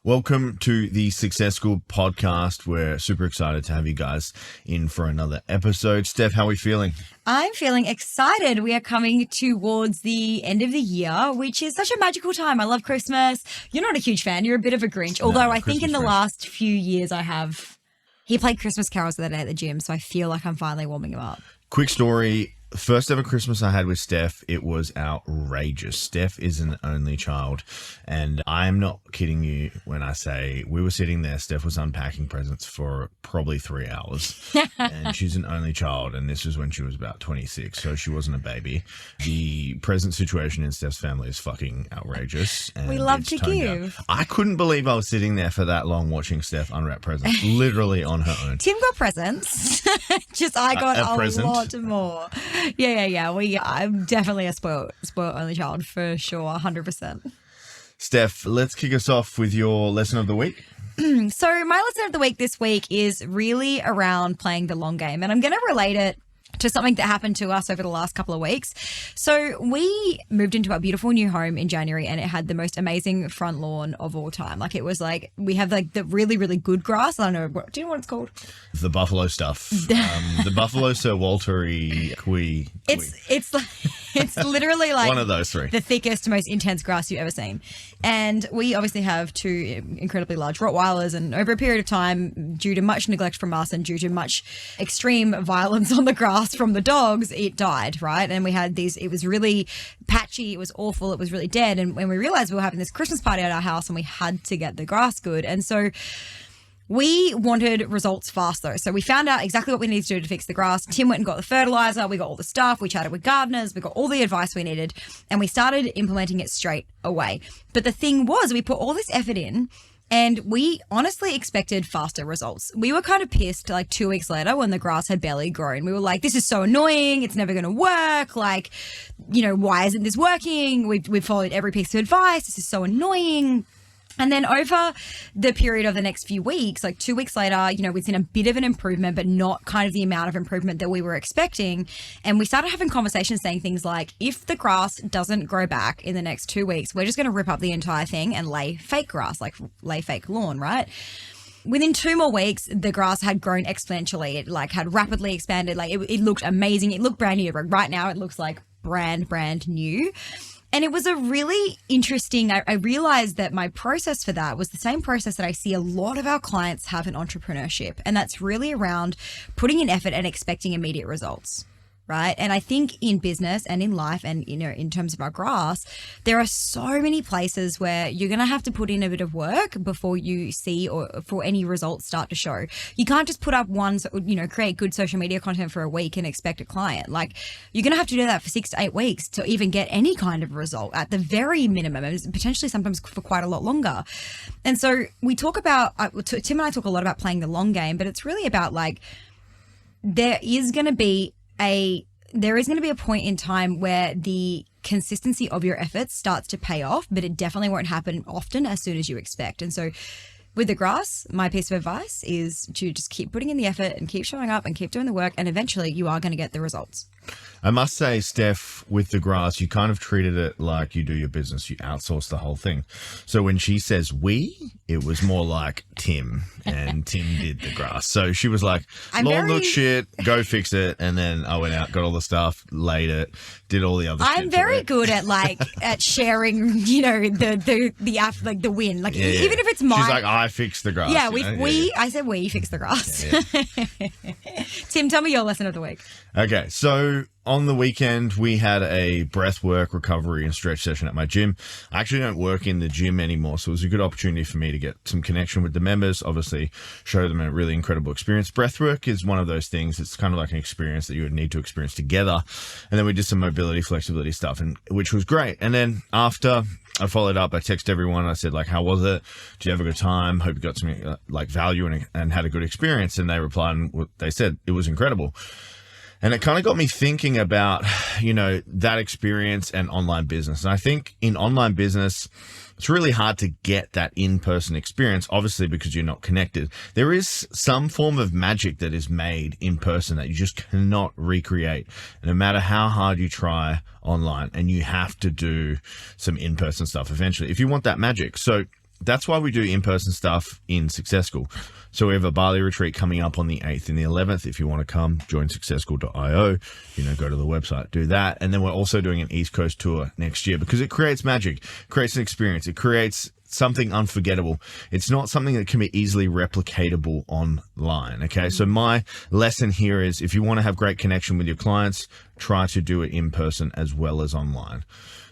Welcome to the Success School podcast. We're super excited to have you guys in for another episode. Steph, how are we feeling? I'm feeling excited. We are coming towards the end of the year, which is such a magical time. I love Christmas. You're not a huge fan. You're a bit of a Grinch. Although I think in the last few years I have. He played Christmas carols the other day at the gym, so I feel like I'm finally warming him up. Quick story. First ever Christmas I had with Steph, it was outrageous. Steph is an only child, and I'm not kidding you when I say we were sitting there, Steph was unpacking presents for probably 3 hours, and she's an only child, and this was when she was about 26, so she wasn't a baby. The present situation in Steph's family is fucking outrageous. And we love to give. I couldn't believe I was sitting there for that long watching Steph unwrap presents, literally on her own. Tim got presents, just I got a lot more. Yeah. I'm definitely a spoiled only child for sure, 100%. Steph, let's kick us off with your lesson of the week. So my lesson of the week this week is really around playing the long game, and I'm going to relate it to something that happened to us over the last couple of weeks. So we moved into our beautiful new home in January, and it had the most amazing front lawn of all time. Like, it was like, we have like the really, really good grass. I don't know. Do you know what it's called? The buffalo stuff. The buffalo Sir Walter-y Kui. It's literally like one of those three. The thickest, most intense grass you've ever seen. And we obviously have two incredibly large Rottweilers, and over a period of time, due to much neglect from us and due to much extreme violence on the grass from the dogs, it died, right? And we had these, it was really patchy, it was awful, it was really dead. And when we realized we were having this Christmas party at our house and we had to get the grass good. And so we wanted results fast though. So we found out exactly what we needed to do to fix the grass. Tim went and got the fertilizer. We got all the stuff. We chatted with gardeners. We got all the advice we needed, and we started implementing it straight away. But the thing was, we put all this effort in, and we honestly expected faster results. We were kind of pissed like 2 weeks later when the grass had barely grown. We were like, this is so annoying. It's never going to work. Like, you know, why isn't this working? We've followed every piece of advice. This is so annoying. And then over the period of the next few weeks, like 2 weeks later, you know, we'd seen a bit of an improvement, but not kind of the amount of improvement that we were expecting. And we started having conversations saying things like, if the grass doesn't grow back in the next 2 weeks, we're just going to rip up the entire thing and lay fake grass, like lay fake lawn, right? Within 2 more weeks, the grass had grown exponentially. It like had rapidly expanded. Like it looked amazing. It looked brand new. Right now it looks like brand new. And it was a really interesting, I realized that my process for that was the same process that I see a lot of our clients have in entrepreneurship. And that's really around putting in effort and expecting immediate results. Right. And I think in business and in life and, you know, in terms of our grass, there are so many places where you're going to have to put in a bit of work before you see or for any results start to show. You can't just put up create good social media content for a week and expect a client. Like, you're going to have to do that for 6 to 8 weeks to even get any kind of result at the very minimum, and potentially sometimes for quite a lot longer. And so we talk about, Tim and I talk a lot about playing the long game, but it's really about like, there is going to be a point in time where the consistency of your efforts starts to pay off, but it definitely won't happen often as soon as you expect. And so with the grass, my piece of advice is to just keep putting in the effort and keep showing up and keep doing the work, and eventually you are going to get the results. I must say, Steph, with the grass, you kind of treated it like you do your business. You outsource the whole thing. So when she says we, it was more like Tim, and Tim did the grass. So she was like, lawn looks shit, go fix it. And then I went out, got all the stuff, laid it, did all the other shit. I'm very good at at sharing, you know, the win. Like, even if it's mine. She's like, I fixed the grass. Yeah, I said we fixed the grass. Yeah. Tim, tell me your lesson of the week. Okay, so on the weekend, we had a breathwork, recovery, and stretch session at my gym. I actually don't work in the gym anymore, so it was a good opportunity for me to get some connection with the members, obviously show them a really incredible experience. Breathwork is one of those things. It's kind of like an experience that you would need to experience together. And then we did some mobility, flexibility stuff, which was great. And then after I followed up, I texted everyone. I said, like, how was it? Did you have a good time? Hope you got some value and had a good experience. And they replied, and they said it was incredible. And it kind of got me thinking about, you know, that experience and online business. And I think in online business, it's really hard to get that in-person experience, obviously, because you're not connected. There is some form of magic that is made in person that you just cannot recreate, no matter how hard you try online, and you have to do some in-person stuff eventually if you want that magic. So that's why we do in-person stuff in Success School. So we have a Bali retreat coming up on the 8th and the 11th. If you want to come, join successschool.io, go to the website, do that. And then we're also doing an East Coast tour next year because it creates magic, creates an experience. It creates something unforgettable. It's not something that can be easily replicatable online. Okay. So my lesson here is if you want to have great connection with your clients, try to do it in person as well as online.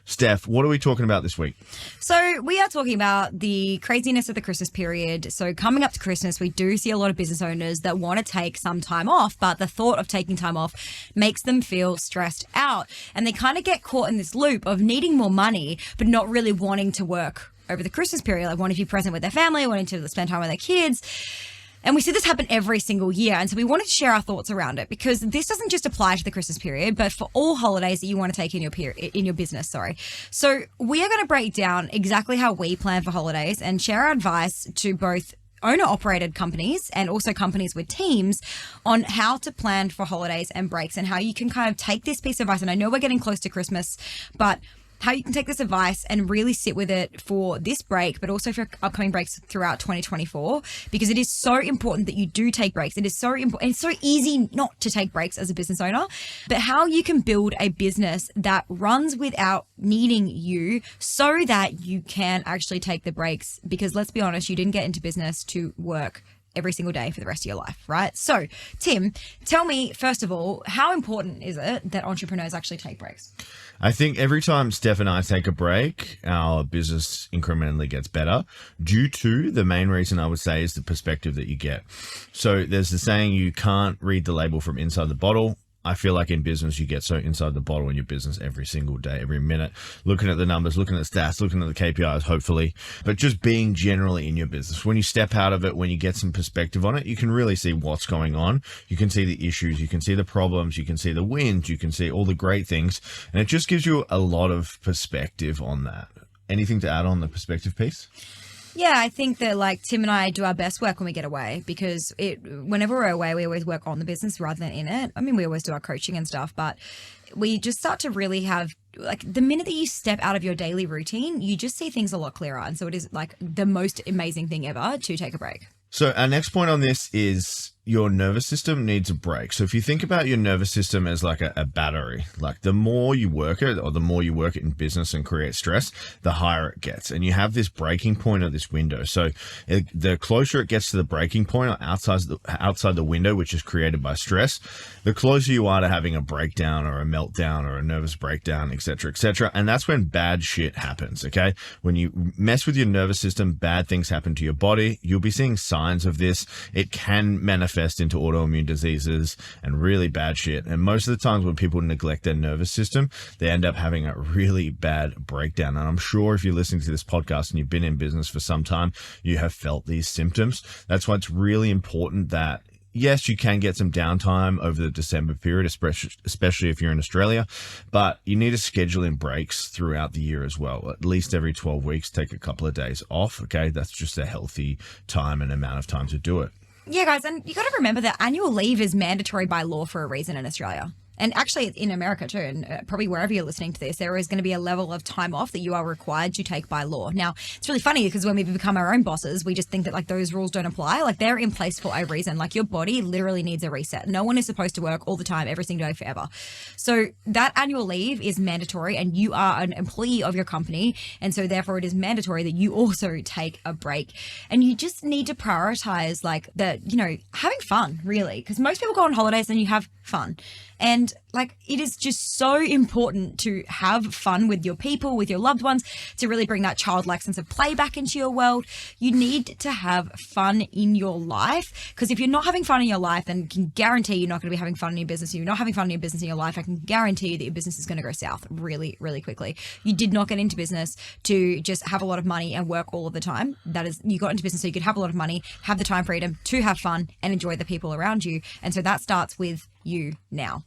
Steph, what are we talking about this week? So we are talking about the craziness of the Christmas period. So coming up to Christmas, we do see a lot of business owners that want to take some time off, but the thought of taking time off makes them feel stressed out. And they kind of get caught in this loop of needing more money, but not really wanting to work over the Christmas period, like wanting to be present with their family, wanting to spend time with their kids. And we see this happen every single year. And so we wanted to share our thoughts around it because this doesn't just apply to the Christmas period, but for all holidays that you want to take in your business. So we are going to break down exactly how we plan for holidays and share our advice to both owner-operated companies and also companies with teams on how to plan for holidays and breaks and how you can kind of take this piece of advice. And I know we're getting close to Christmas, but how you can take this advice and really sit with it for this break, but also for upcoming breaks throughout 2024, because it is so important that you do take breaks. It is so important. It's so easy not to take breaks as a business owner, but how you can build a business that runs without needing you so that you can actually take the breaks, because let's be honest, you didn't get into business to work every single day for the rest of your life, right? So, Tim, tell me, first of all, how important is it that entrepreneurs actually take breaks? I think every time Steph and I take a break, our business incrementally gets better due to the main reason I would say is the perspective that you get. So there's the saying, you can't read the label from inside the bottle. I feel like in business, you get so inside the bottle in your business every single day, every minute, looking at the numbers, looking at the stats, looking at the KPIs, hopefully, but just being generally in your business. When you step out of it, when you get some perspective on it, you can really see what's going on. You can see the issues, you can see the problems, you can see the wins, you can see all the great things. And it just gives you a lot of perspective on that. Anything to add on the perspective piece? Yeah, I think that like Tim and I do our best work when we get away, because whenever we're away, we always work on the business rather than in it. I mean, we always do our coaching and stuff, but we just start to really have, like, the minute that you step out of your daily routine, you just see things a lot clearer. And so it is like the most amazing thing ever to take a break. So our next point on this is your nervous system needs a break. So if you think about your nervous system as like a battery, like the more you work it, or the more you work it in business and create stress, the higher it gets. And you have this breaking point of this window. So the closer it gets to the breaking point, or outside the window, which is created by stress, the closer you are to having a breakdown or a meltdown or a nervous breakdown, et cetera, et cetera. And that's when bad shit happens. Okay. When you mess with your nervous system, bad things happen to your body. You'll be seeing signs of this. It can manifest into autoimmune diseases and really bad shit. And most of the times when people neglect their nervous system, they end up having a really bad breakdown. And I'm sure if you're listening to this podcast and you've been in business for some time, you have felt these symptoms. That's why it's really important that, yes, you can get some downtime over the December period, especially if you're in Australia, but you need to schedule in breaks throughout the year as well. At least every 12 weeks, take a couple of days off. Okay. That's just a healthy time and amount of time to do it. Yeah, guys, and you got to remember that annual leave is mandatory by law for a reason in Australia. And actually in America too, and probably wherever you're listening to this, there is going to be a level of time off that you are required to take by law. Now, it's really funny because when we become our own bosses, we just think that like those rules don't apply. Like they're in place for a reason. Like your body literally needs a reset. No one is supposed to work all the time, every single day, forever. So that annual leave is mandatory, and you are an employee of your company. And so therefore it is mandatory that you also take a break. And you just need to prioritize like having fun, really. Because most people go on holidays and you have fun. And like, it is just so important to have fun with your people, with your loved ones, to really bring that childlike sense of play back into your world. You need to have fun in your life, because if you're not having fun in your life, then I can guarantee you're not going to be having fun in your business. If you're not having fun in your business in your life, I can guarantee that your business is going to go south really, really quickly. You did not get into business to just have a lot of money and work all of the time. That is, you got into business so you could have a lot of money, have the time freedom to have fun and enjoy the people around you. And so that starts with you now.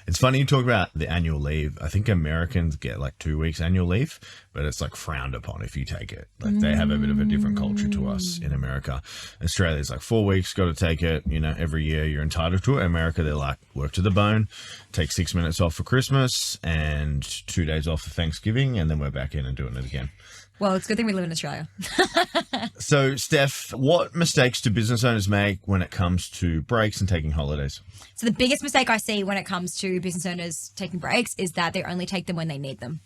It's funny you talk about the annual leave. I think Americans get like 2 weeks annual leave, but it's like frowned upon if you take it. Like they have a bit of a different culture to us in America. Australia's like 4 weeks, got to take it. Every year you're entitled to it. In America, they're like work to the bone, take 6 minutes off for Christmas and 2 days off for Thanksgiving, and then we're back in and doing it again. Well, it's a good thing we live in Australia. So, Steph, what mistakes do business owners make when it comes to breaks and taking holidays? So the biggest mistake I see when it comes to business owners taking breaks is that they only take them when they need them.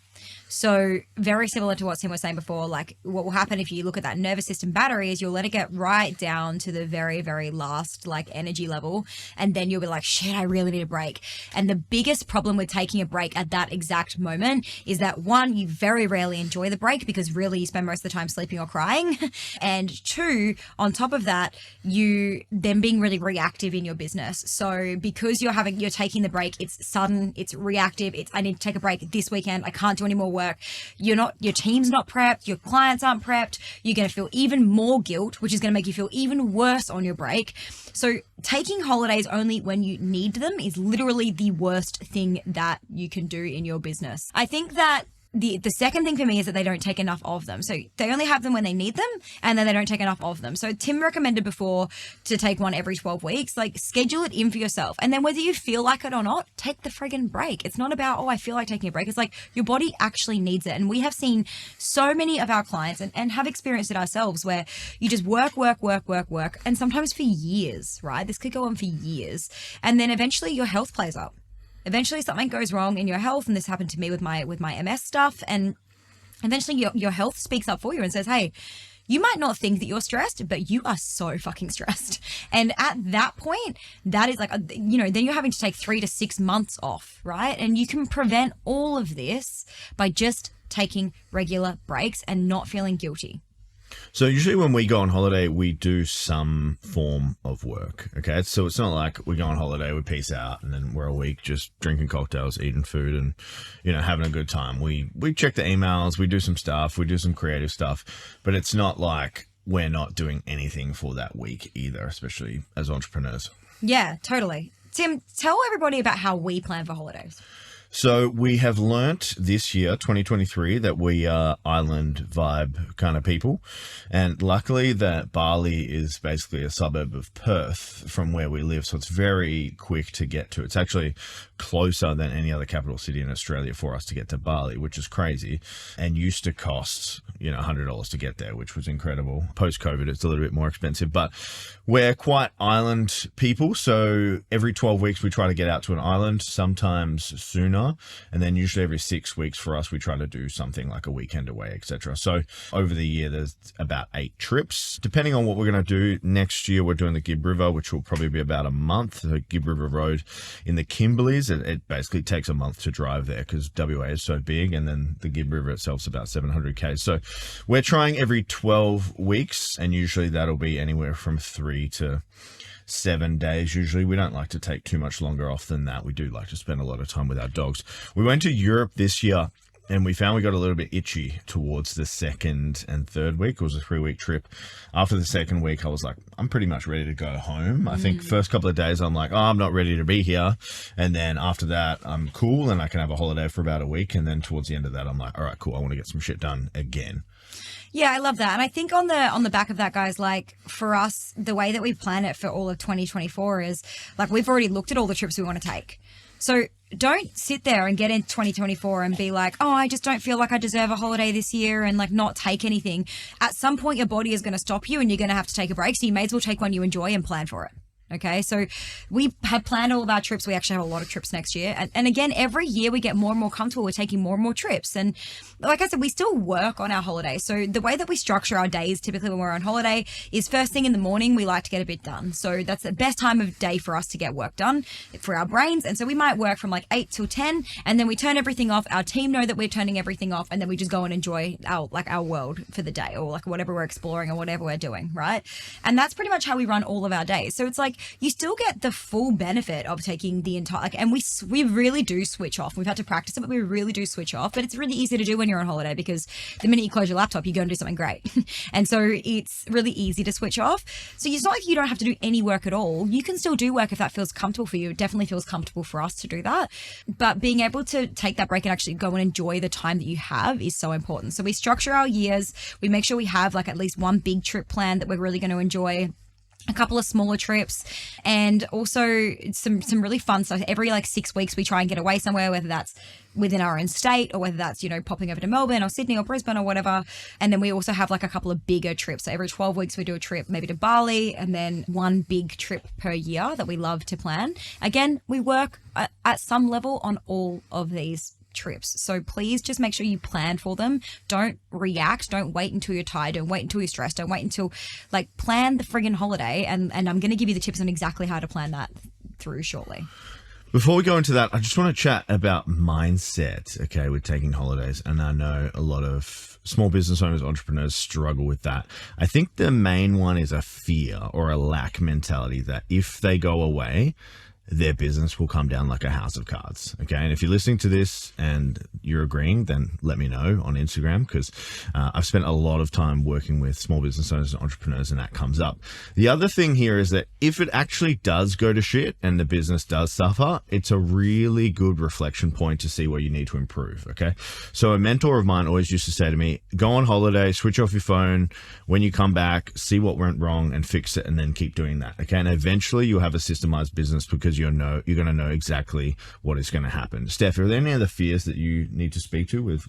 So very similar to what Tim was saying before, like what will happen if you look at that nervous system battery is you'll let it get right down to the very, very last like energy level. And then you'll be like, shit, I really need a break. And the biggest problem with taking a break at that exact moment is that one, you very rarely enjoy the break because really you spend most of the time sleeping or crying. And two, on top of that, you then being really reactive in your business. So because you're taking the break, it's sudden, it's reactive. I need to take a break this weekend. I can't do any more work. Your team's not prepped. Your clients aren't prepped. You're going to feel even more guilt, which is going to make you feel even worse on your break. So taking holidays only when you need them is literally the worst thing that you can do in your business. I think that the second thing for me is that they don't take enough of them. So they only have them when they need them, and then they don't take enough of them. So Tim recommended before to take one every 12 weeks, like schedule it in for yourself. And then whether you feel like it or not, take the friggin' break. It's not about, oh, I feel like taking a break. It's like your body actually needs it. And we have seen so many of our clients and have experienced it ourselves where you just work. And sometimes for years, right? This could go on for years. And then eventually your health plays up. Eventually something goes wrong in your health, and this happened to me with my MS stuff, and eventually your health speaks up for you and says, hey, you might not think that you're stressed, but you are so fucking stressed. And at that point, that is like, then you're having to take 3 to 6 months off, right? And you can prevent all of this by just taking regular breaks and not feeling guilty. So usually when we go on holiday, we do some form of work. Okay. So it's not like we go on holiday, we peace out, and then we're a week just drinking cocktails, eating food, and, having a good time. We check the emails, we do some stuff, we do some creative stuff, but it's not like we're not doing anything for that week either, especially as entrepreneurs. Yeah, totally. Tim, tell everybody about how we plan for holidays. So we have learnt this year, 2023, that we are island vibe kind of people. And luckily that Bali is basically a suburb of Perth from where we live. So it's very quick to get to. It's actually closer than any other capital city in Australia for us to get to Bali, which is crazy, and used to cost, $100 to get there, which was incredible. Post-COVID, it's a little bit more expensive, but we're quite island people. So every 12 weeks, we try to get out to an island, sometimes sooner. And then usually every 6 weeks for us, we try to do something like a weekend away, etc. So over the year, there's about 8 trips. Depending on what we're going to do next year, we're doing the Gibb River, which will probably be about a month. The Gibb River Road in the Kimberleys. It basically takes a month to drive there because WA is so big. And then the Gibb River itself is about 700 k's. So we're trying every 12 weeks. And usually that'll be anywhere from 3 to 7 days. Usually we don't like to take too much longer off than that. We do like to spend a lot of time with our dogs. We went to Europe this year and we found we got a little bit itchy towards the second and third week. It was a 3-week trip. After the second week, I was like, I'm pretty much ready to go home. I think first couple of days, I'm like, oh, I'm not ready to be here. And then after that, I'm cool and I can have a holiday for about a week. And then towards the end of that, I'm like, all right, cool. I want to get some shit done again. Yeah, I love that. And I think on the back of that, guys, like for us, the way that we plan it for all of 2024 is like we've already looked at all the trips we want to take. So don't sit there and get into 2024 and be like, oh, I just don't feel like I deserve a holiday this year and like not take anything. At some point, your body is going to stop you and you're going to have to take a break. So you may as well take one you enjoy and plan for it. Okay, so we have planned all of our trips. We actually have a lot of trips next year. And again, every year we get more and more comfortable with taking more and more trips. And like I said, we still work on our holidays. So the way that we structure our days typically when we're on holiday is first thing in the morning, we like to get a bit done. So that's the best time of day for us to get work done for our brains. And so we might work from like 8 till 10 and then we turn everything off. Our team know that we're turning everything off and then we just go and enjoy our world for the day or like whatever we're exploring or whatever we're doing, right? And that's pretty much how we run all of our days. So it's like, you still get the full benefit of taking the entire, and we really do switch off. We've had to practice it, but we really do switch off. But it's really easy to do when you're on holiday because the minute you close your laptop, you go and do something great. And so it's really easy to switch off. So it's not like you don't have to do any work at all. You can still do work if that feels comfortable for you. It definitely feels comfortable for us to do that. But being able to take that break and actually go and enjoy the time that you have is so important. So we structure our years. We make sure we have like at least one big trip plan that we're really going to enjoy. a couple of smaller trips, and also some really fun stuff. Every like 6 weeks we try and get away somewhere, whether that's within our own state or whether that's, popping over to Melbourne or Sydney or Brisbane or whatever. And then we also have like a couple of bigger trips. So every 12 weeks we do a trip maybe to Bali, and then one big trip per year that we love to plan. Again, we work at some level on all of these trips. So please just make sure you plan for them. Don't react. Don't wait until you're tired. Don't wait until you're stressed. Don't wait until plan the friggin' holiday. And I'm going to give you the tips on exactly how to plan that through shortly. Before we go into that, I just want to chat about mindset, okay, with taking holidays. And I know a lot of small business owners, entrepreneurs struggle with that. I think the main one is a fear or a lack mentality that if they go away, their business will come down like a house of cards. Okay. And if you're listening to this and you're agreeing, then let me know on Instagram, because I've spent a lot of time working with small business owners and entrepreneurs, and that comes up. The other thing here is that if it actually does go to shit and the business does suffer, it's a really good reflection point to see where you need to improve. Okay. So a mentor of mine always used to say to me, go on holiday, switch off your phone. When you come back, see what went wrong and fix it, and then keep doing that. Okay. And eventually you'll have a systemized business, because you're going to know exactly what is going to happen. Steph, are there any other fears that you need to speak to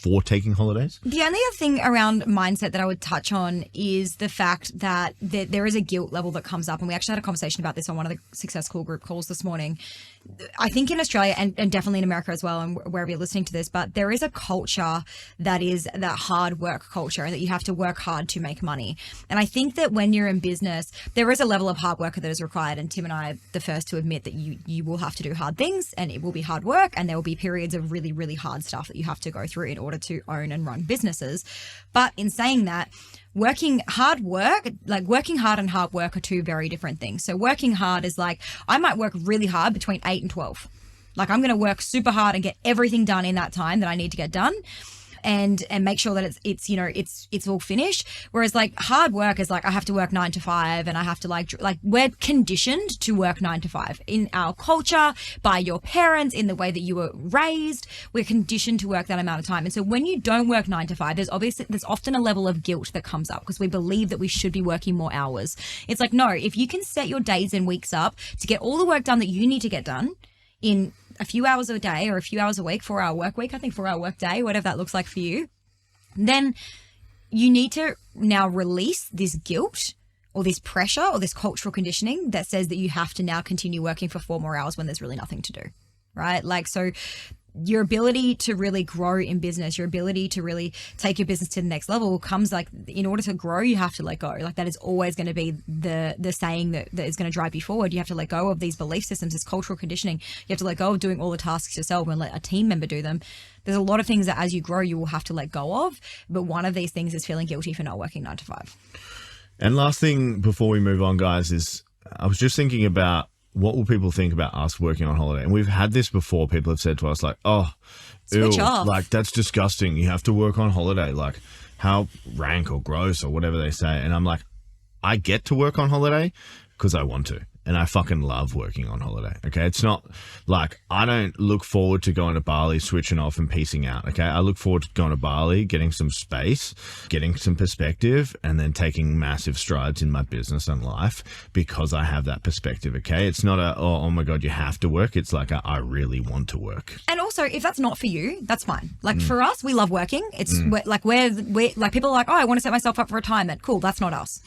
for taking holidays? The only other thing around mindset that I would touch on is the fact that there is a guilt level that comes up. And we actually had a conversation about this on one of the Success Call group calls this morning. I think in Australia and definitely in America as well, and wherever you're listening to this, but there is a culture that is that hard work culture, that you have to work hard to make money. And I think that when you're in business, there is a level of hard work that is required. And Tim and I are the first to admit that you will have to do hard things, and it will be hard work, and there will be periods of really, really hard stuff that you have to go through in order to own and run businesses. But in saying that, working hard and hard work are two very different things. So working hard is like, I might work really hard between 8 and 12. Like I'm going to work super hard and get everything done in that time that I need to get done. And make sure that it's all finished. Whereas like hard work is like, I have to work 9 to 5, and I have to like we're conditioned to work 9 to 5 in our culture, by your parents, in the way that you were raised. We're conditioned to work that amount of time. And so when you don't work 9 to 5, there's often a level of guilt that comes up, because we believe that we should be working more hours. It's like, no, if you can set your days and weeks up to get all the work done that you need to get done in a few hours a day or a few hours a week, 4-hour work week, I think 4-hour work day, whatever that looks like for you, then you need to now release this guilt or this pressure or this cultural conditioning that says that you have to now continue working for 4 more hours when there's really nothing to do, right? Like, so your ability to really grow in business, your ability to really take your business to the next level comes like, in order to grow, you have to let go. Like that is always going to be the saying that is going to drive you forward. You have to let go of these belief systems, this cultural conditioning. You have to let go of doing all the tasks yourself and let a team member do them. There's a lot of things that as you grow, you will have to let go of. But one of these things is feeling guilty for not working 9 to 5. And last thing before we move on, guys, is I was just thinking about, what will people think about us working on holiday? And we've had this before. People have said to us like, oh, switch ew, off. like that's disgusting. You have to work on holiday. Like how rank or gross or whatever they say. And I'm like, I get to work on holiday because I want to. And I fucking love working on holiday. Okay. It's not like I don't look forward to going to Bali, switching off and piecing out. Okay. I look forward to going to Bali, getting some space, getting some perspective, and then taking massive strides in my business and life because I have that perspective. Okay. It's not oh my God, you have to work. It's like I really want to work. And also, if that's not for you, that's fine. Like for us, we love working. It's we're like people are like, oh, I want to set myself up for retirement. Cool. That's not us.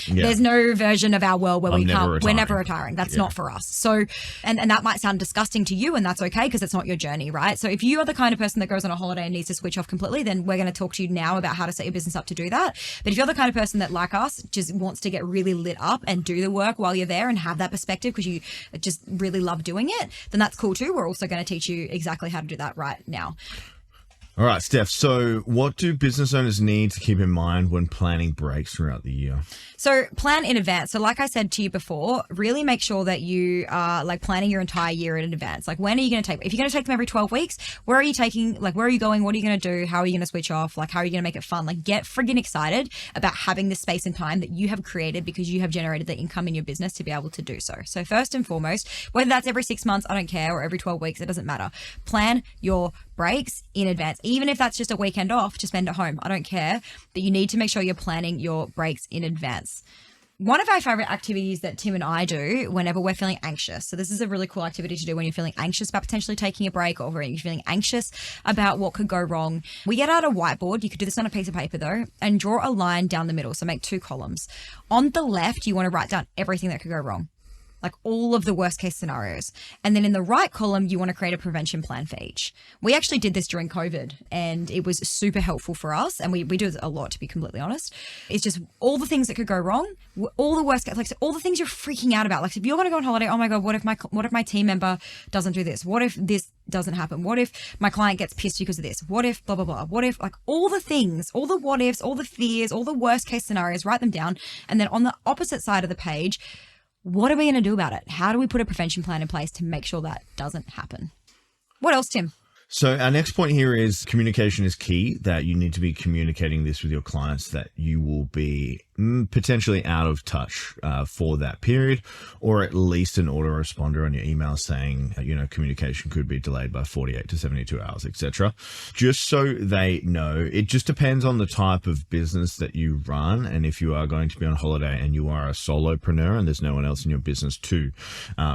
Yeah. There's no version of our world where we're never retiring. That's not for us. So, and that might sound disgusting to you, and that's okay because it's not your journey, right? So if you are the kind of person that goes on a holiday and needs to switch off completely, then we're going to talk to you now about how to set your business up to do that. But if you're the kind of person that, like us, just wants to get really lit up and do the work while you're there and have that perspective because you just really love doing it, then that's cool too. We're also going to teach you exactly how to do that right now. All right, Steph. So what do business owners need to keep in mind when planning breaks throughout the year? So plan in advance. So like I said to you before, really make sure that you are like planning your entire year in advance. Like when are you going to take, if you're going to take them every 12 weeks, where are you taking, like where are you going? What are you going to do? How are you going to switch off? Like how are you going to make it fun? Like get friggin' excited about having the space and time that you have created because you have generated the income in your business to be able to do so. So first and foremost, whether that's every 6 months, I don't care, or every 12 weeks, it doesn't matter. Plan your breaks in advance. Even if that's just a weekend off to spend at home, I don't care, but you need to make sure you're planning your breaks in advance. One of our favorite activities that Tim and I do whenever we're feeling anxious. So this is a really cool activity to do when you're feeling anxious about potentially taking a break, or when you're feeling anxious about what could go wrong. We get out a whiteboard. You could do this on a piece of paper though, and draw a line down the middle. So make 2 columns. On the left, you want to write down everything that could go wrong, like all of the worst case scenarios. And then in the right column, you want to create a prevention plan for each. We actually did this during COVID and it was super helpful for us. And we do it a lot, to be completely honest. It's just all the things that could go wrong, all the worst case, like so all the things you're freaking out about. Like if you're going to go on holiday, oh my God, what if my team member doesn't do this? What if this doesn't happen? What if my client gets pissed because of this? What if blah, blah, blah? What if, like all the things, all the what ifs, all the fears, all the worst case scenarios, write them down. And then on the opposite side of the page, what are we going to do about it? How do we put a prevention plan in place to make sure that doesn't happen? What else, Tim? So our next point here is communication is key, that you need to be communicating this with your clients, that you will be potentially out of touch for that period, or at least an autoresponder on your email saying, communication could be delayed by 48 to 72 hours, etc. Just so they know. It just depends on the type of business that you run. And if you are going to be on holiday and you are a solopreneur and there's no one else in your business to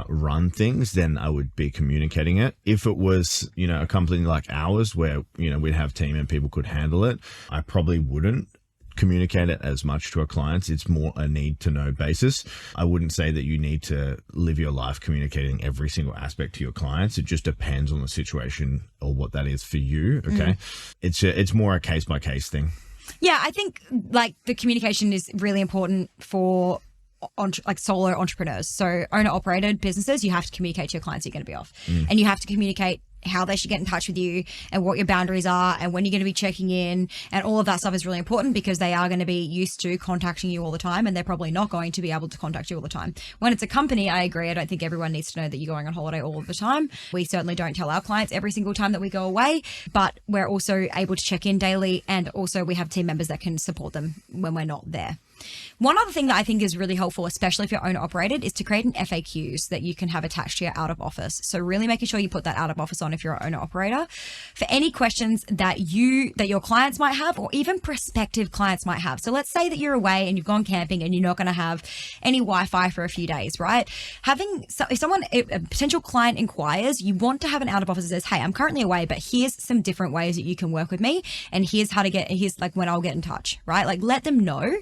run things, then I would be communicating it. If it was, a company like ours where, we'd have team and people could handle it, I probably wouldn't communicate it as much to our clients. It's more a need to know basis. I wouldn't say that you need to live your life communicating every single aspect to your clients. It just depends on the situation or what that is for you. Okay. It's more a case by case thing. Yeah. I think like the communication is really important for solo entrepreneurs. So owner operated businesses, you have to communicate to your clients you're going to be off, and you have to communicate how they should get in touch with you and what your boundaries are and when you're going to be checking in, and all of that stuff is really important because they are going to be used to contacting you all the time, and they're probably not going to be able to contact you all the time. When it's a company, I agree. I don't think everyone needs to know that you're going on holiday all of the time. We certainly don't tell our clients every single time that we go away, but we're also able to check in daily, and also we have team members that can support them when we're not there. One other thing that I think is really helpful, especially if you're owner operated, is to create an FAQs that you can have attached to your out of office. So really making sure you put that out of office on if you're an owner operator for any questions that your clients might have, or even prospective clients might have. So let's say that you're away and you've gone camping and you're not going to have any Wi-Fi for a few days, right? If a potential client inquires, you want to have an out of office that says, hey, I'm currently away, but here's some different ways that you can work with me, and here's like when I'll get in touch, right? Like let them know.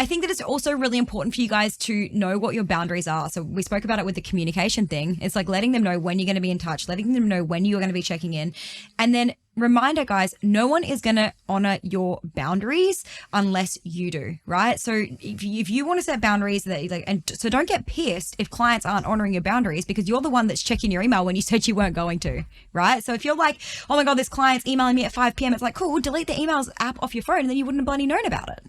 I think that it's also really important for you guys to know what your boundaries are. So we spoke about it with the communication thing. It's like letting them know when you're going to be in touch, letting them know when you're going to be checking in. And then reminder, guys, no one is going to honor your boundaries unless you do, right? So if you want to set boundaries, so don't get pissed if clients aren't honoring your boundaries, because you're the one that's checking your email when you said you weren't going to, right? So if you're like, oh my God, this client's emailing me at 5 p.m., it's like, cool, delete the emails app off your phone, and then you wouldn't have bloody known about it.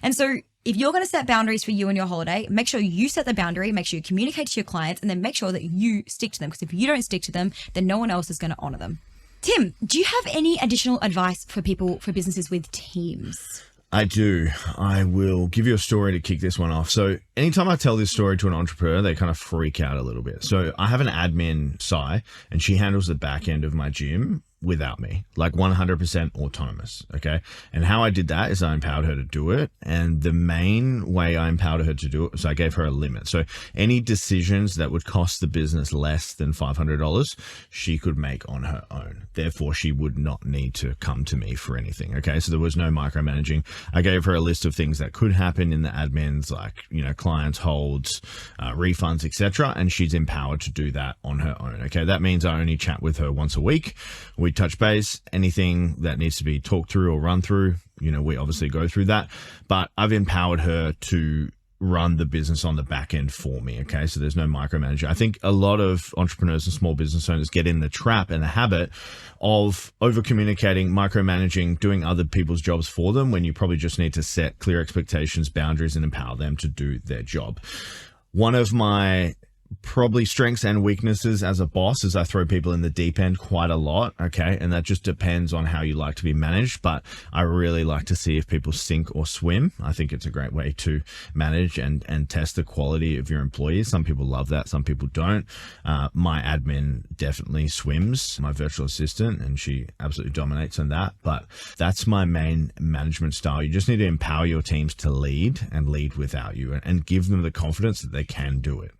And so if you're going to set boundaries for you and your holiday, make sure you set the boundary, make sure you communicate to your clients, and then make sure that you stick to them. Because if you don't stick to them, then no one else is going to honor them. Tim, do you have any additional advice for businesses with teams? I do. I will give you a story to kick this one off. So anytime I tell this story to an entrepreneur, they kind of freak out a little bit. So I have an admin, Sai, and she handles the back end of my gym without me, like 100% autonomous. Okay. And how I did that is I empowered her to do it. And the main way I empowered her to do it was I gave her a limit. So any decisions that would cost the business less than $500, she could make on her own. Therefore, she would not need to come to me for anything. Okay. So there was no micromanaging. I gave her a list of things that could happen in the admins, like, clients, holds, refunds, etc. And she's empowered to do that on her own. Okay. That means I only chat with her once a week. We touch base, anything that needs to be talked through or run through, we obviously go through that, but I've empowered her to run the business on the back end for me. Okay. So there's no micromanager. I think a lot of entrepreneurs and small business owners get in the trap and the habit of over communicating, micromanaging, doing other people's jobs for them, when you probably just need to set clear expectations, boundaries, and empower them to do their job. One of my probably strengths and weaknesses as a boss is I throw people in the deep end quite a lot. Okay. And that just depends on how you like to be managed. But I really like to see if people sink or swim. I think it's a great way to manage and test the quality of your employees. Some people love that. Some people don't. My admin definitely swims, my virtual assistant, and she absolutely dominates on that. But that's my main management style. You just need to empower your teams to lead and lead without you and give them the confidence that they can do it.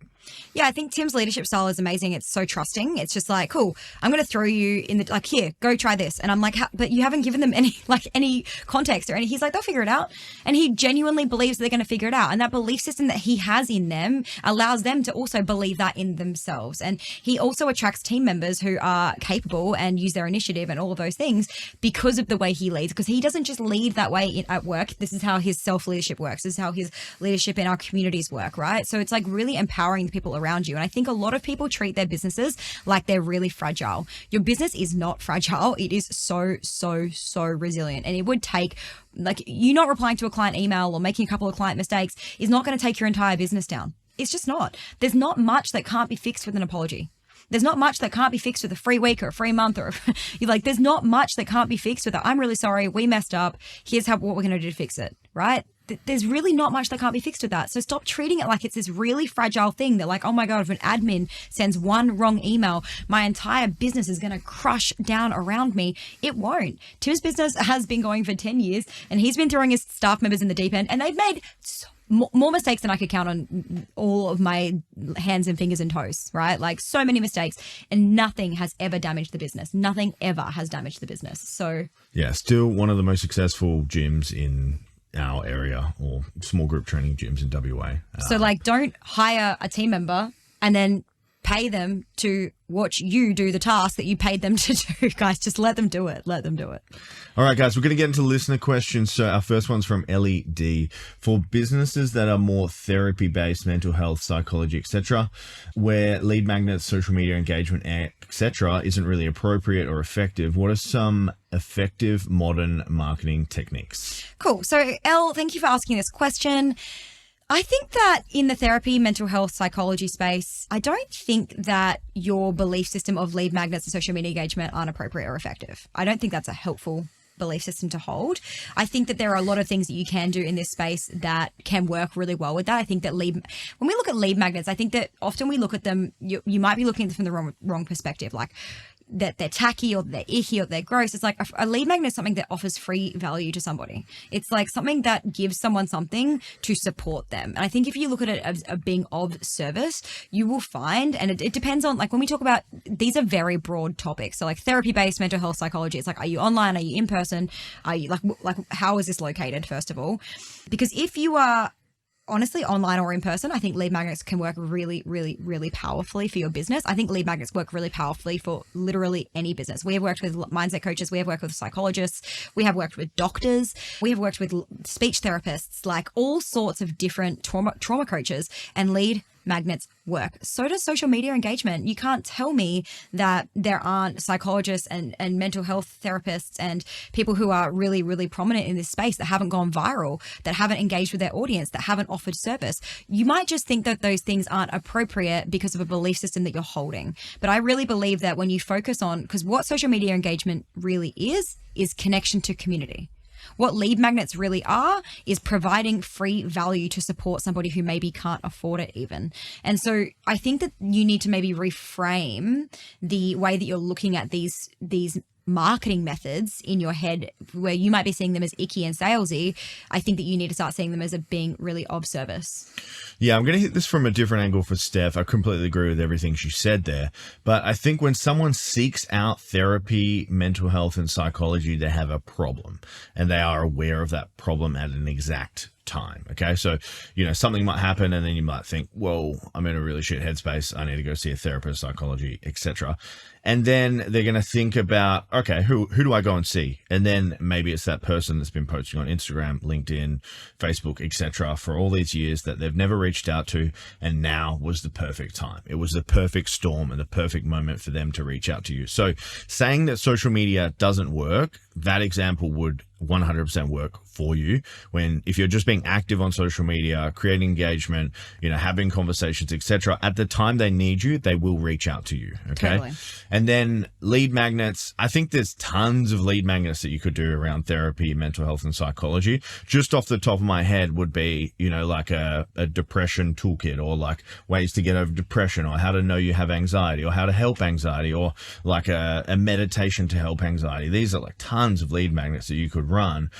Yeah, I think Tim's leadership style is amazing. It's so trusting. It's just like, cool, I'm going to throw you in the, like, here, go try this. And I'm like, but you haven't given them any context or any, he's like, they'll figure it out. And he genuinely believes they're going to figure it out. And that belief system that he has in them allows them to also believe that in themselves. And he also attracts team members who are capable and use their initiative and all of those things because of the way he leads, because he doesn't just lead that way at work. This is how his self-leadership works. This is how his leadership in our communities work, right? So it's like really empowering the people around you. And I think a lot of people treat their businesses like they're really fragile. Your business is not fragile. It is so resilient. And it would take, like, you not replying to a client email or making a couple of client mistakes is not going to take your entire business down. It's just not. There's not much that can't be fixed with an apology. There's not much that can't be fixed with a free week or a free month, or you're like, there's not much that can't be fixed with a, I'm really sorry, we messed up. Here's what we're going to do to fix it, right? There's really not much that can't be fixed with that. So stop treating it like it's this really fragile thing that, like, oh my God, if an admin sends one wrong email, my entire business is going to crush down around me. It won't. Tim's business has been going for 10 years and he's been throwing his staff members in the deep end, and they've made more mistakes than I could count on all of my hands and fingers and toes, right? Like, so many mistakes, and nothing has ever damaged the business. Nothing ever has damaged the business. So yeah, still one of the most successful gyms in our area, or small group training gyms in WA. So like, don't hire a team member and then pay them to watch you do the task that you paid them to do. Guys, just let them do it. Let them do it. All right, guys, we're going to get into listener questions. So our first one's from Ellie D. For businesses that are more therapy-based, mental health, psychology, etc., where lead magnets, social media engagement, etc., isn't really appropriate or effective, what are some effective modern marketing techniques? Cool. So, Elle, thank you for asking this question. I think that in the therapy, mental health, psychology space, I don't think that your belief system of lead magnets and social media engagement aren't appropriate or effective. I don't think that's a helpful belief system to hold. I think that there are a lot of things that you can do in this space that can work really well with that. I think that when we look at lead magnets, I think that often we look at them, you might be looking at them from the wrong perspective, like that they're tacky or they're icky or they're gross. It's like a lead magnet is something that offers free value to somebody. It's like something that gives someone something to support them. And I think if you look at it as being of service, you will find, and it depends on, like, when we talk about, these are very broad topics. So like therapy-based mental health psychology, it's like, are you online? Are you in person? Are you like how is this located, first of all? Because if you are honestly online or in person, I think lead magnets can work really powerfully for your business. I think lead magnets work really powerfully for literally any business. We have worked with mindset coaches, we have worked with psychologists, we have worked with doctors, we have worked with speech therapists, like all sorts of different trauma coaches, and lead magnets work. So does social media engagement. You can't tell me that there aren't psychologists and mental health therapists and people who are really prominent in this space that haven't gone viral, that haven't engaged with their audience, that haven't offered service. You might just think that those things aren't appropriate because of a belief system that you're holding. But I really believe that when you focus on, because what social media engagement really is connection to community. What lead magnets really are is providing free value to support somebody who maybe can't afford it even. And so I think that you need to maybe reframe the way that you're looking at these marketing methods in your head, where you might be seeing them as icky and salesy. I think that you need to start seeing them as being really of service. Yeah, I'm going to hit this from a different angle for Steph. I completely agree with everything she said there. But I think when someone seeks out therapy, mental health, and psychology, they have a problem, and they are aware of that problem at an exact time. Okay. So, something might happen and then you might think, well, I'm in a really shit headspace. I need to go see a therapist, psychology, etc. And then they're going to think about, okay, who do I go and see? And then maybe it's that person that's been posting on Instagram, LinkedIn, Facebook, etc. for all these years that they've never reached out to. And now was the perfect time. It was the perfect storm and the perfect moment for them to reach out to you. So saying that social media doesn't work, that example would 100% work for you. If you're just being active on social media, creating engagement, having conversations, etc., at the time they need you, they will reach out to you. Okay. Totally. And then lead magnets. I think there's tons of lead magnets that you could do around therapy, mental health, and psychology. Just off the top of my head would be, like a depression toolkit, or like ways to get over depression, or how to know you have anxiety, or how to help anxiety, or like a meditation to help anxiety. These are like tons of lead magnets that you could run.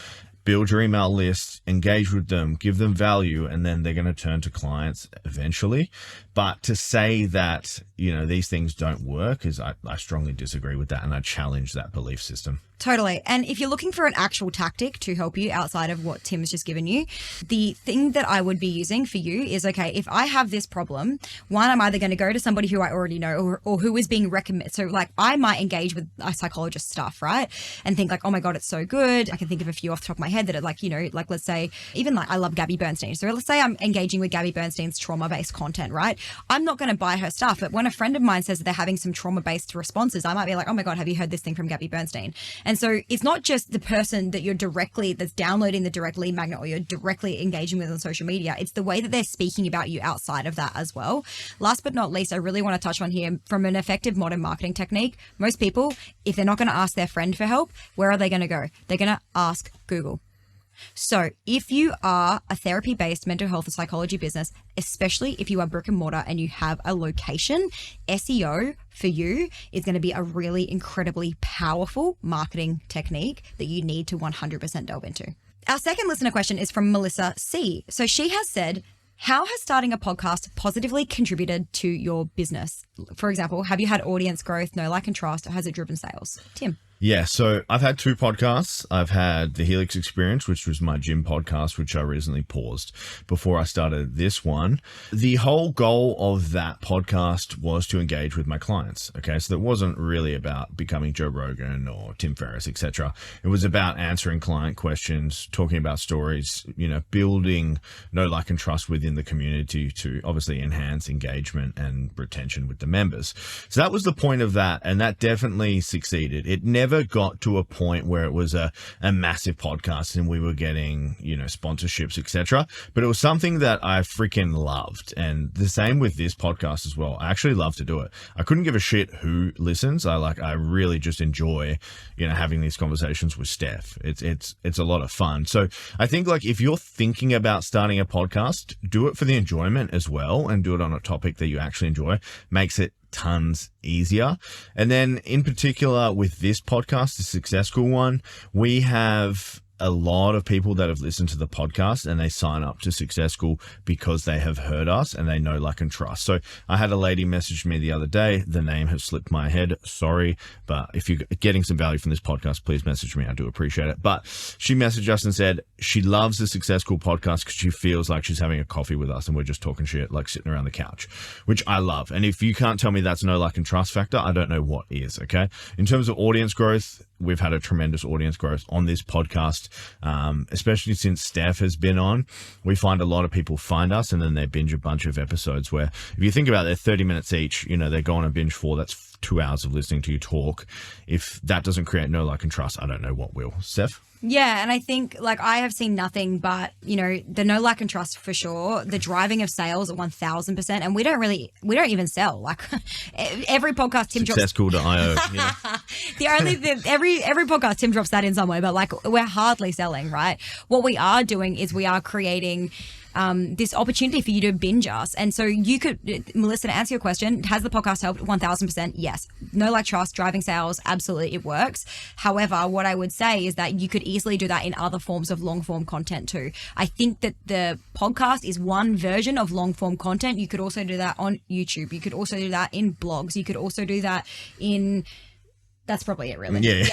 Build your email list, engage with them, give them value, and then they're going to turn to clients eventually. But to say that, these things don't work I strongly disagree with that, and I challenge that belief system. Totally. And if you're looking for an actual tactic to help you outside of what Tim has just given you, the thing that I would be using for you is, okay, if I have this problem, one, I'm either going to go to somebody who I already know or who is being recommended. So like I might engage with a psychologist stuff, right? And think like, oh my God, it's so good. I can think of a few off the top of my head that are like, like let's say, even like I love Gabby Bernstein. So let's say I'm engaging with Gabby Bernstein's trauma-based content, right? I'm not going to buy her stuff, but when a friend of mine says that they're having some trauma-based responses, I might be like, oh my God, have you heard this thing from Gabby Bernstein? And so it's not just the person that that's downloading the direct lead magnet or you're directly engaging with on social media. It's the way that they're speaking about you outside of that as well. Last but not least, I really want to touch on here from an effective modern marketing technique. Most people, if they're not going to ask their friend for help, where are they going to go? They're going to ask Google. So if you are a therapy-based mental health or psychology business, especially if you are brick and mortar and you have a location, SEO for you is going to be a really incredibly powerful marketing technique that you need to 100% delve into. Our second listener question is from Melissa C. So she has said, how has starting a podcast positively contributed to your business? For example, have you had audience growth, know, like, and trust, or has it driven sales? Tim. Yeah, so I've had 2 podcasts. I've had the Helix Experience, which was my gym podcast, which I recently paused before I started this one. The whole goal of that podcast was to engage with my clients. Okay, so it wasn't really about becoming Joe Rogan or Tim Ferriss, etc. It was about answering client questions, talking about stories, building know, like, and trust within the community to obviously enhance engagement and retention with the members. So that was the point of that, and that definitely succeeded. It never got to a point where it was a massive podcast and we were getting, sponsorships, etc. But it was something that I freaking loved. And the same with this podcast as well. I actually love to do it. I couldn't give a shit who listens. I really just enjoy, having these conversations with Steph. It's a lot of fun. So I think like if you're thinking about starting a podcast, do it for the enjoyment as well, and do it on a topic that you actually enjoy. Makes it tons easier. And then in particular with this podcast, the Success School one, we have a lot of people that have listened to the podcast and they sign up to Success School because they have heard us and they know, like, and trust. So I had a lady message me the other day. The name has slipped my head. Sorry. But if you're getting some value from this podcast, please message me. I do appreciate it. But she messaged us and said she loves the Success School podcast because she feels like she's having a coffee with us and we're just talking shit, like sitting around the couch, which I love. And if you can't tell me that's no, like, and trust factor, I don't know what is. Okay. In terms of audience growth, we've had a tremendous audience growth on this podcast, especially since Steph has been on. We find a lot of people find us and then they binge a bunch of episodes where, if you think about it, they're 30 minutes each, they go on a binge for, that's 2 hours of listening to you talk. If that doesn't create know, like, and trust, I don't know what will. Steph? Yeah, and I think like I have seen nothing but, the know, like, and trust for sure, the driving of sales at 1,000%. And we don't even sell. Like every podcast Tim drops. Successcool.io. Yeah. Every podcast Tim drops that in somewhere, but like we're hardly selling, right? What we are doing is we are creating this opportunity for you to binge us. And so you could, Melissa, to answer your question, has the podcast helped? 1,000%. Yes. No, like, trust, driving sales. Absolutely. It works. However, what I would say is that you could easily do that in other forms of long form content too. I think that the podcast is one version of long form content. You could also do that on YouTube. You could also do that in blogs. You could also do that in... That's probably it, really. Yeah.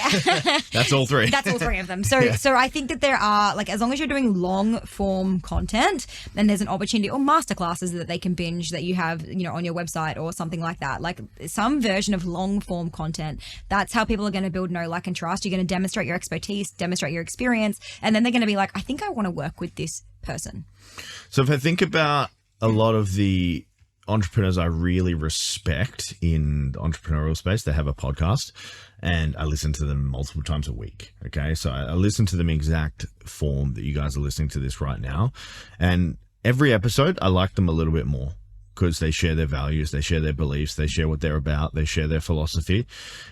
That's all 3. That's all 3 of them. So I think that there are, like, as long as you're doing long form content, then there's an opportunity, or masterclasses that they can binge that you have, on your website or something like that. Like some version of long form content. That's how people are going to build know, like, and trust. You're going to demonstrate your expertise, demonstrate your experience, and then they're going to be like, I think I want to work with this person. So if I think about a lot of the entrepreneurs I really respect in the entrepreneurial space, they have a podcast, and I listen to them multiple times a week. Okay. So I listen to them in exact form that you guys are listening to this right now. And every episode, I like them a little bit more because they share their values, they share their beliefs, they share what they're about, they share their philosophy.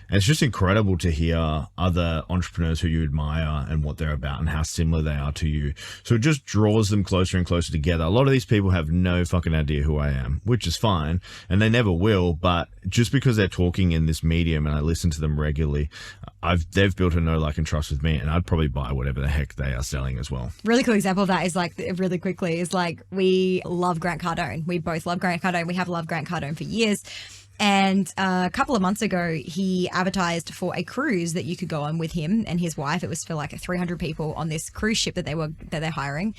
And it's just incredible to hear other entrepreneurs who you admire and what they're about and how similar they are to you. So it just draws them closer and closer together. A lot of these people have no fucking idea who I am, which is fine, and they never will. But just because they're talking in this medium and I listen to them regularly, they've built a know, like, and trust with me, and I'd probably buy whatever the heck they are selling as well. Really cool example of that is like, really quickly, is like, we love Grant Cardone. We both love Grant Cardone. We have loved Grant Cardone for years. And a couple of months ago, he advertised for a cruise that you could go on with him and his wife. It was for like 300 people on this cruise ship that they're hiring.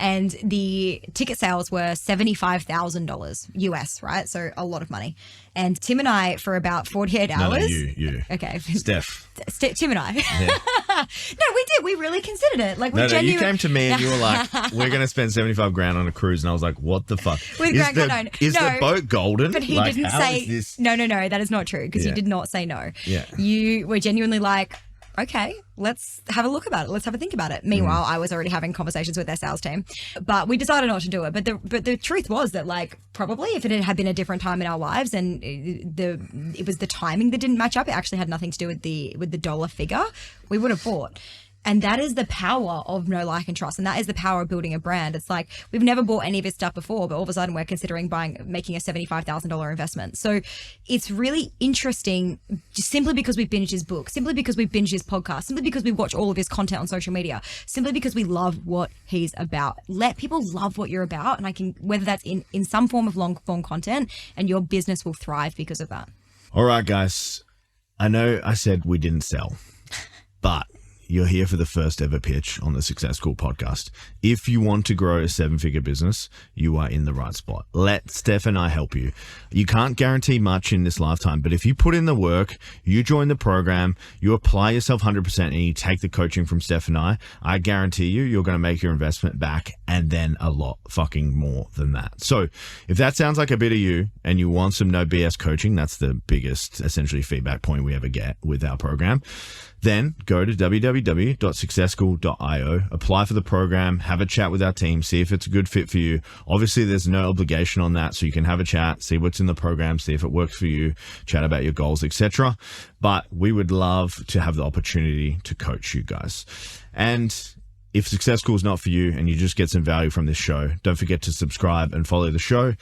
And the ticket sales were $75,000 US, right? So a lot of money. And Tim and I, for about 48 hours. No, you. Okay. Steph. Tim and I. Yeah. No, we did. We really considered it. Like, you came to me and you were like, we're going to spend 75 grand on a cruise. And I was like, what the fuck? With Grant Cardone. Is the boat golden? But he didn't say, no, that is not true, because you did not say no. Yeah. You were genuinely like, okay, let's have a look about it. Let's have a think about it. Meanwhile, I was already having conversations with their sales team, but we decided not to do it. But the truth was that, like, probably if it had been a different time in our lives and it was the timing that didn't match up, it actually had nothing to do with the dollar figure, we would have bought. And that is the power of know, like, and trust. And that is the power of building a brand. It's like, we've never bought any of his stuff before, but all of a sudden we're considering making a $75,000 investment. So it's really interesting, just simply because we've binged his book, simply because we've binged his podcast, simply because we watch all of his content on social media, simply because we love what he's about. Let people love what you're about. And whether that's in some form of long form content, and your business will thrive because of that. All right, guys. I know I said we didn't sell, but you're here for the first ever pitch on the Success School podcast. If you want to grow a 7-figure business, you are in the right spot. Let Steph and I help you. You can't guarantee much in this lifetime, but if you put in the work, you join the program, you apply yourself 100%, and you take the coaching from Steph and I guarantee you're going to make your investment back, and then a lot fucking more than that. So if that sounds like a bit of you and you want some no BS coaching, that's the biggest essentially feedback point we ever get with our program, then go to www.successschool.io, apply for the program, have a chat with our team, see if it's a good fit for you. Obviously, there's no obligation on that, so you can have a chat, see what's in the program, see if it works for you, chat about your goals, etc. But we would love to have the opportunity to coach you guys. And if Success School is not for you and you just get some value from this show, don't forget to subscribe and follow the show.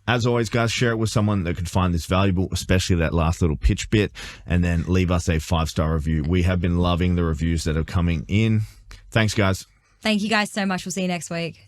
As always, guys, share it with someone that could find this valuable, especially that last little pitch bit, and then leave us a 5-star review. We have been loving the reviews that are coming in. Thanks, guys. Thank you guys so much. We'll see you next week.